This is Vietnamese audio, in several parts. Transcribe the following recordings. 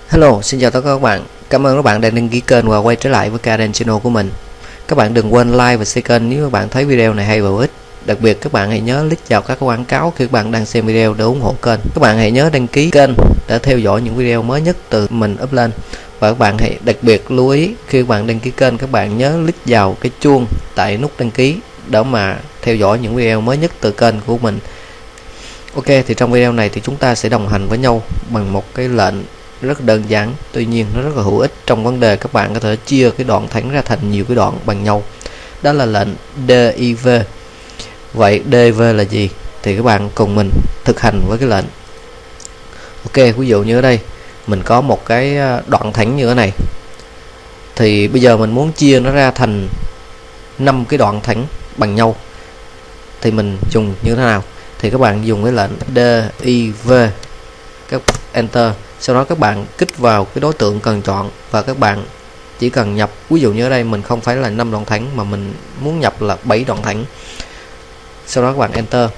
Hello, xin chào tất cả các bạn. Cảm ơn các bạn đã đăng ký kênh và quay trở lại với Karen Channel của mình. Các bạn đừng quên like và share kênh nếu các bạn thấy video này hay và hữu ích. Đặc biệt các bạn hãy nhớ click vào các quảng cáo khi các bạn đang xem video để ủng hộ kênh. Các bạn hãy nhớ đăng ký kênh để theo dõi những video mới nhất từ mình up lên. Và các bạn hãy đặc biệt lưu ý khi các bạn đăng ký kênh, các bạn nhớ click vào cái chuông tại nút đăng ký để mà theo dõi những video mới nhất từ kênh của mình. Ok, thì trong video này thì chúng ta sẽ đồng hành với nhau bằng một cái lệnh rất đơn giản, tuy nhiên nó rất là hữu ích trong vấn đề các bạn có thể chia cái đoạn thẳng ra thành nhiều cái đoạn bằng nhau. Đó là lệnh div. Vậy div là gì? Thì các bạn cùng mình thực hành với cái lệnh. Ok, ví dụ như ở đây mình có một cái đoạn thẳng như thế này, thì bây giờ mình muốn chia nó ra thành 5 cái đoạn thẳng bằng nhau thì mình dùng như thế nào? Thì các bạn dùng cái lệnh div, các enter, sau đó các bạn kích vào cái đối tượng cần chọn và các bạn chỉ cần nhập. Ví dụ như ở đây mình không phải là 5 đoạn thẳng mà mình muốn nhập là 7 đoạn thẳng. Sau đó các bạn enter.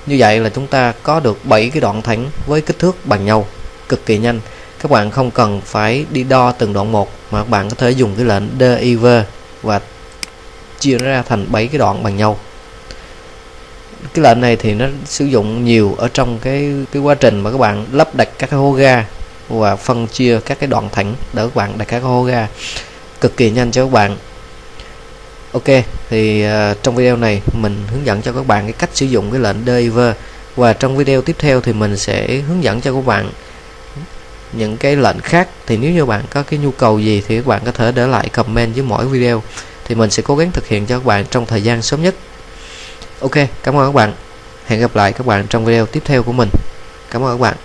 Như vậy là chúng ta có được 7 cái đoạn thẳng với kích thước bằng nhau, cực kỳ nhanh. Các bạn không cần phải đi đo từng đoạn một mà các bạn có thể dùng cái lệnh div và chia nó ra thành 7 cái đoạn bằng nhau. Cái lệnh này thì nó sử dụng nhiều ở trong cái quá trình mà các bạn lắp đặt các cái hố ga và phân chia các cái đoạn thẳng để các bạn đặt các cái hố ga, cực kỳ nhanh cho các bạn. Ok, thì trong video này mình hướng dẫn cho các bạn cái cách sử dụng cái lệnh div, và trong video tiếp theo thì mình sẽ hướng dẫn cho các bạn những cái lệnh khác. Thì nếu như bạn có cái nhu cầu gì thì các bạn có thể để lại comment dưới mỗi video, thì mình sẽ cố gắng thực hiện cho các bạn trong thời gian sớm nhất. Ok, cảm ơn các bạn. Hẹn gặp lại các bạn trong video tiếp theo của mình. Cảm ơn các bạn.